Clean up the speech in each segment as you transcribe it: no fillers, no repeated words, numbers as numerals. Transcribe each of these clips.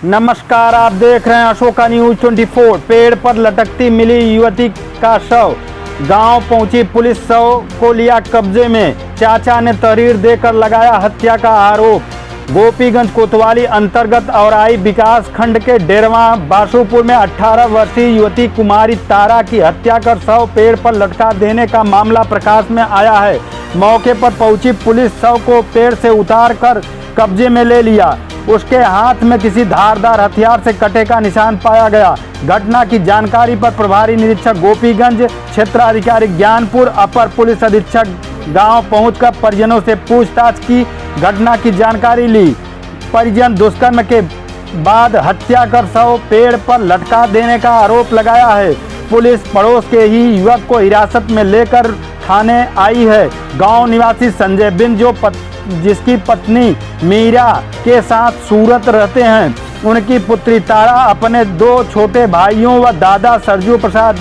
नमस्कार, आप देख रहे हैं अशोका न्यूज 24। पेड़ पर लटकती मिली युवती का शव, गांव पहुंची पुलिस, शव को लिया कब्जे में। चाचा ने तहरीर देकर लगाया हत्या का आरोप। गोपीगंज कोतवाली अंतर्गत औराई विकास खंड के डेरवा बासुपुर में 18 वर्षीय युवती कुमारी तारा की हत्या कर शव पेड़ पर लटका देने का मामला प्रकाश में आया है। मौके पर पहुंची पुलिस शव को पेड़ से उतार कर कब्जे में ले लिया। उसके हाथ में किसी धारदार हथियार से कटे का निशान पाया गया। घटना की जानकारी पर प्रभारी निरीक्षक गोपीगंज, क्षेत्राधिकारी ज्ञानपुर, अपर पुलिस अधीक्षक गांव पहुंचकर परिजनों से पूछताछ की। घटना की जानकारी ली। परिजन दुष्कर्म के बाद हत्या कर शव पेड़ पर लटका देने का आरोप लगाया है। पुलिस पड़ोस के ही युवक को हिरासत में लेकर थाने आई है। गांव निवासी संजय बिन, जिसकी पत्नी मीरा के साथ सूरत रहते हैं, उनकी पुत्री तारा अपने 2 छोटे भाइयों व दादा सरजू प्रसाद,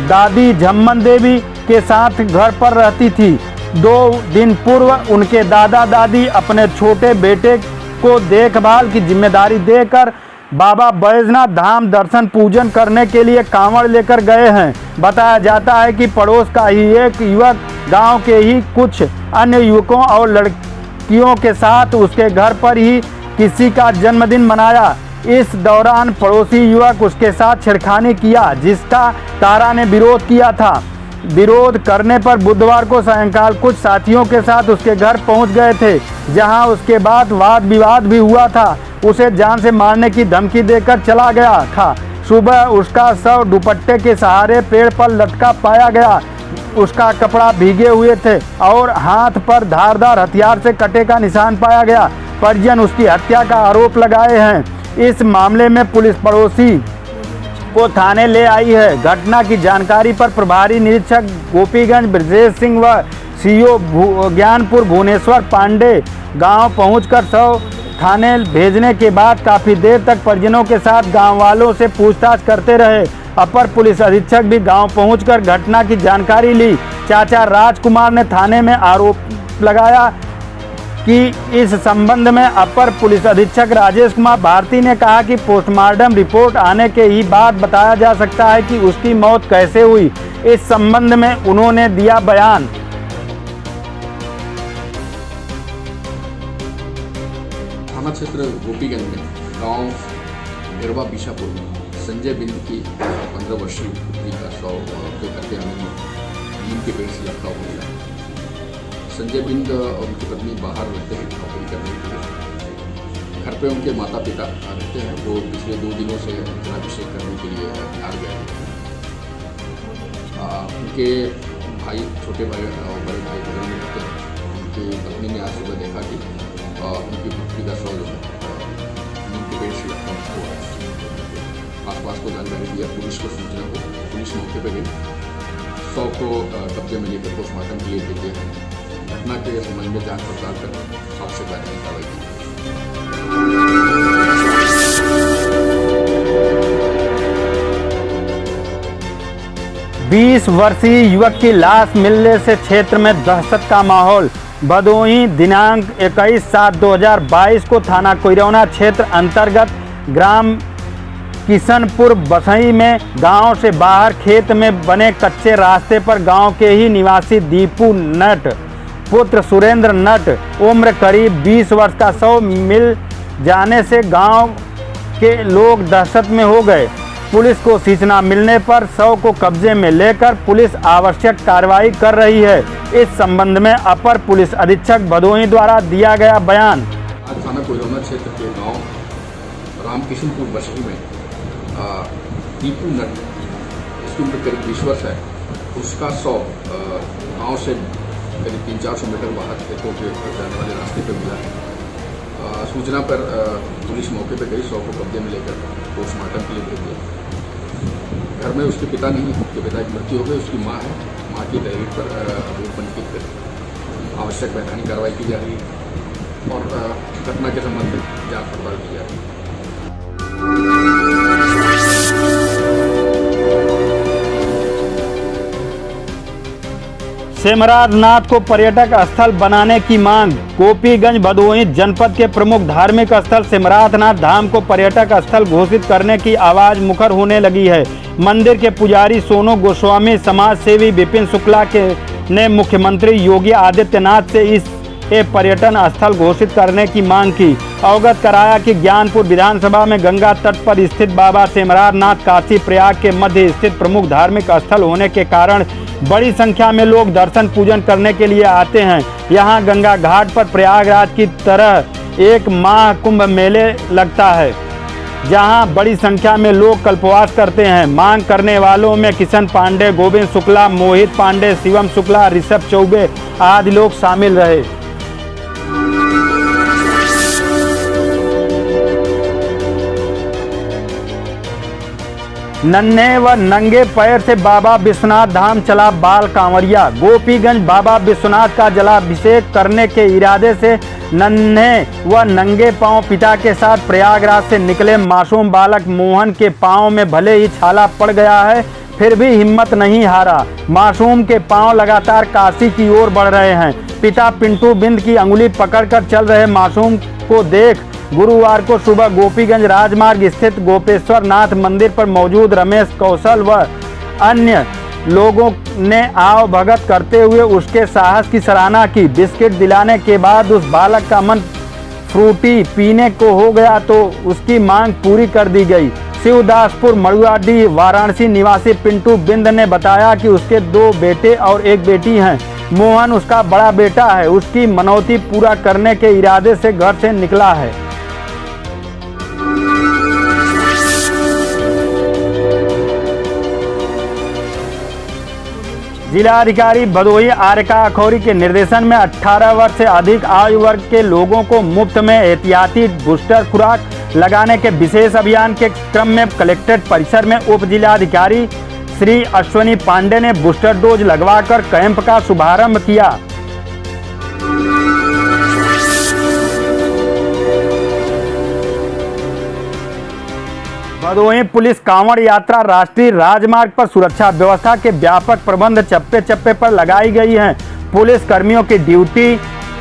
दादी झम्मन देवी के साथ घर पर रहती थी। 2 दिन पूर्व उनके दादा दादी अपने छोटे बेटे को देखभाल की जिम्मेदारी देकर बाबा बैजनाथ धाम दर्शन पूजन करने के लिए कांवड़ लेकर गए हैं। बताया जाता है कि पड़ोस का ही एक युवक गांव के ही कुछ अन्य युवकों और लड़कियों के साथ उसके घर पर ही किसी का जन्मदिन मनाया। इस दौरान पड़ोसी युवक उसके साथ छेड़खानी किया, जिसका तारा ने विरोध किया था। विरोध करने पर बुधवार को सायंकाल कुछ साथियों के साथ उसके घर पहुंच गए थे, जहां उसके बाद वाद विवाद भी हुआ था। उसे जान से मारने की धमकी देकर चला गया था। सुबह उसका शव दुपट्टे के सहारे पेड़ पर लटका पाया गया। उसका कपड़ा भीगे हुए थे और हाथ पर धारदार हथियार से कटे का निशान पाया गया। परिजन उसकी हत्या का आरोप लगाए हैं। इस मामले में पुलिस पड़ोसी को थाने ले आई है। घटना की जानकारी पर प्रभारी निरीक्षक गोपीगंज ब्रजेश सिंह व सीओ ज्ञानपुर भुवनेश्वर पांडे गांव पहुंचकर शव थाने भेजने के बाद काफ़ी देर तक परिजनों के साथ गांव वालों से पूछताछ करते रहे। अपर पुलिस अधीक्षक भी गांव पहुंचकर घटना की जानकारी ली। चाचा राजकुमार ने थाने में आरोप लगाया कि इस संबंध में अपर पुलिस अधीक्षक राजेश कुमार भारती ने कहा कि पोस्टमार्टम रिपोर्ट आने के ही बाद बताया जा सकता है कि उसकी मौत कैसे हुई। इस संबंध में उन्होंने दिया बयान। थाना क्षेत्र गोपीगंज में गांव डेरवा बीशापुर में संजय बिंद की 15 वर्षीय पुत्री का शव के करते आने में नीम के पेड़ से लटका हुआ मिला। संजय बिंद और उनकी पत्नी बाहर रहते हैं नौकरी करने के लिए। घर पे उनके माता पिता रहते हैं। वो पिछले 2 दिनों से अभिषेक करने के लिए बिहार गए थे। उनके भाई, छोटे भाई और बड़े भाई बगल में रहते हैं। उनकी पत्नी ने आज सुबह देखा कि उनकी पुत्री का शव नीम के पेड़ से लटका हुआ है। आसपास को जानकारी दिया, पुलिस को सूचना को, पुलिस मौके पर गई, शव को कब्जे में लेकर पोस्टमार्टम के लिए भेजे हैं। घटना के संबंध में जांच पड़ताल कर सबसे पहले कार्रवाई की। 20 वर्षीय युवक की लाश मिलने से क्षेत्र में दहशत का माहौल। भदोही दिनांक 21/7/2022 को थाना कोइरौना क्षेत्र अंतर्गत ग्राम किशनपुर बसई में गांव से बाहर खेत में बने कच्चे रास्ते पर गांव के ही निवासी दीपू नट पुत्र सुरेंद्र नट उम्र करीब 20 वर्ष का शव मिल जाने से गांव के लोग दहशत में हो गए। पुलिस को सूचना मिलने पर शव को कब्जे में लेकर पुलिस आवश्यक कार्रवाई कर रही है। इस संबंध में अपर पुलिस अधीक्षक भदोही द्वारा दिया गया बयान। आज थाना कोइरौना क्षेत्र के गांव रामकिशनपुर बस्ती में दीपू नट, इसकी उम्र करीब 20 वर्ष है, उसका शव गाँव से करीब 300-400 मीटर बाहर खेतों के जाने वाले रास्ते पर मिला है। सूचना पर पुलिस मौके पर गई, शव को कब्जे में लेकर पोस्टमार्टम के लिए भेज दिया। घर में उसके पिता नहीं, उसके पिता की मृत्यु हो गई। उसकी माँ है। माँ की तहरीर पर अभियोग पंजीकृत कर आवश्यक वैधानिक कार्रवाई की जा रही है और घटना के संबंध में जांच पड़ताल की जा रही है। सिमरात नाथ को पर्यटक स्थल बनाने की मांग। गोपीगंज भदोही जनपद के प्रमुख धार्मिक स्थल सिमरात नाथ धाम को पर्यटक स्थल घोषित करने की आवाज मुखर होने लगी है। मंदिर के पुजारी सोनू गोस्वामी, समाज सेवी विपिन शुक्ला ने मुख्यमंत्री योगी आदित्यनाथ से इस पर्यटन स्थल घोषित करने की मांग की। अवगत कराया कि ज्ञानपुर विधानसभा में गंगा तट पर स्थित बाबा सिमरात नाथ काशी प्रयाग के मध्य स्थित प्रमुख धार्मिक स्थल होने के कारण बड़ी संख्या में लोग दर्शन पूजन करने के लिए आते हैं। यहां गंगा घाट पर प्रयागराज की तरह एक महाकुंभ मेले लगता है, जहां बड़ी संख्या में लोग कल्पवास करते हैं। मांग करने वालों में किशन पांडे, गोविंद शुक्ला, मोहित पांडे, शिवम शुक्ला, ऋषभ चौबे आदि लोग शामिल रहे। नन्हे व नंगे पैर से बाबा विश्वनाथ धाम चला बाल कांवरिया। गोपीगंज बाबा विश्वनाथ का जलाभिषेक करने के इरादे से नन्हे व नंगे पांव पिता के साथ प्रयागराज से निकले मासूम बालक मोहन के पांव में भले ही छाला पड़ गया है, फिर भी हिम्मत नहीं हारा। मासूम के पांव लगातार काशी की ओर बढ़ रहे हैं। पिता पिंटू बिंद की अंगुली पकड़कर चल रहे मासूम को देख गुरुवार को सुबह गोपीगंज राजमार्ग स्थित गोपेश्वर नाथ मंदिर पर मौजूद रमेश कौशल व अन्य लोगों ने आव भगत करते हुए उसके साहस की सराहना की। बिस्किट दिलाने के बाद उस बालक का मन फ्रूटी पीने को हो गया तो उसकी मांग पूरी कर दी गई। शिवदासपुर मड़ुआडीह वाराणसी निवासी पिंटू बिंद ने बताया कि उसके 2 बेटे और 1 बेटी हैं। मोहन उसका बड़ा बेटा है। उसकी मनौती पूरा करने के इरादे से घर से निकला है। जिलाधिकारी भदोही आर्यका अखौरी के निर्देशन में 18 वर्ष से अधिक आयु वर्ग के लोगों को मुफ्त में एहतियाती बूस्टर खुराक लगाने के विशेष अभियान के क्रम में कलेक्ट्रेट परिसर में उप जिलाधिकारी श्री अश्वनी पांडे ने बूस्टर डोज लगवाकर कैंप का शुभारंभ किया। भदोही पुलिस कांवड़ यात्रा राष्ट्रीय राजमार्ग पर सुरक्षा व्यवस्था के व्यापक प्रबंध चप्पे चप्पे पर लगाई गई हैं। पुलिस कर्मियों की ड्यूटी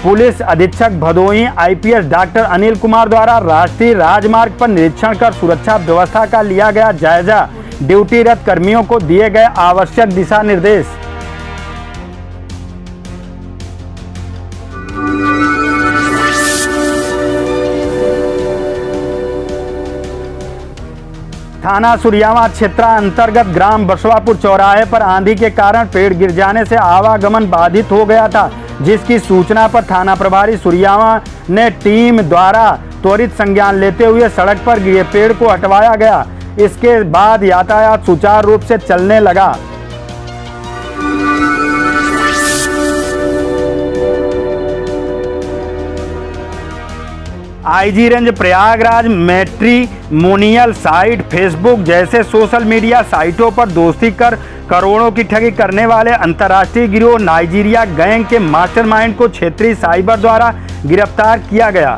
पुलिस अधीक्षक भदोही आईपीएस डॉक्टर अनिल कुमार द्वारा राष्ट्रीय राजमार्ग पर निरीक्षण कर सुरक्षा व्यवस्था का लिया गया जायजा। ड्यूटीरत कर्मियों को दिए गए आवश्यक दिशा निर्देश। थाना सुरियावा क्षेत्रांतर्गत ग्राम बसवापुर चौराहे पर आंधी के कारण पेड़ गिर जाने से आवागमन बाधित हो गया था, जिसकी सूचना पर थाना प्रभारी सुरियावा ने टीम द्वारा त्वरित संज्ञान लेते हुए सड़क पर गिरे पेड़ को हटवाया गया। इसके बाद यातायात सुचारू रूप से चलने लगा। IG range Prayagraj matrimonial site, Facebook जैसे सोशल मीडिया साइटों पर दोस्ती कर करोड़ों की ठगी करने वाले अंतर्राष्ट्रीय गिरोह नाइजीरिया गैंग के मास्टरमाइंड को क्षेत्रीय साइबर द्वारा गिरफ्तार किया गया।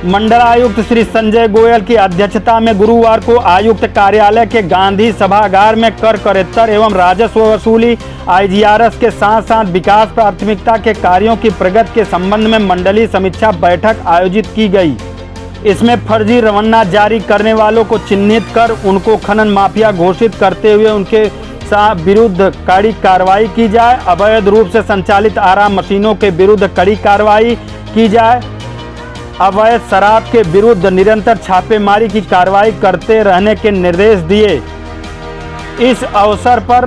मंडलायुक्त श्री संजय गोयल की अध्यक्षता में गुरुवार को आयुक्त कार्यालय के गांधी सभागार में कर करेत्तर एवं राजस्व वसूली आईजीआरएस के साथ साथ विकास प्राथमिकता के कार्यों की प्रगति के संबंध में मंडलीय समीक्षा बैठक आयोजित की गई। इसमें फर्जी रवन्ना जारी करने वालों को चिन्हित कर उनको खनन माफिया घोषित करते हुए उनके विरुद्ध कड़ी कार्रवाई की जाए। अवैध रूप से संचालित आराम मशीनों के विरुद्ध कड़ी कार्रवाई की जाए। अवैध शराब के विरुद्ध निरंतर छापेमारी की कार्रवाई करते रहने के निर्देश दिए। इस अवसर पर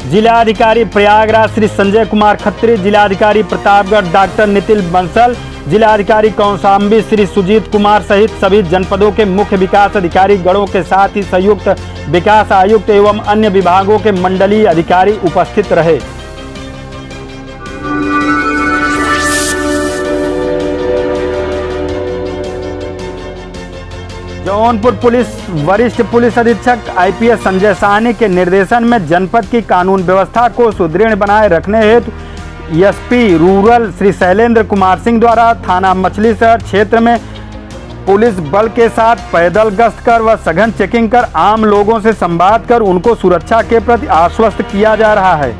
जिलाधिकारी प्रयागराज श्री संजय कुमार खत्री, जिलाधिकारी प्रतापगढ़ डॉक्टर नितिन बंसल, जिलाधिकारी कौशाम्बी श्री सुजीत कुमार सहित सभी जनपदों के मुख्य विकास अधिकारी गणों के साथ ही संयुक्त विकास आयुक्त एवं अन्य विभागों के मंडलीय अधिकारी उपस्थित रहे। जौनपुर पुलिस वरिष्ठ पुलिस अधीक्षक आईपीएस संजय साहनी के निर्देशन में जनपद की कानून व्यवस्था को सुदृढ़ बनाए रखने हेतु एसपी रूरल श्री शैलेंद्र कुमार सिंह द्वारा थाना मछली शहर क्षेत्र में पुलिस बल के साथ पैदल गश्त कर व सघन चेकिंग कर आम लोगों से संवाद कर उनको सुरक्षा के प्रति आश्वस्त किया जा रहा है।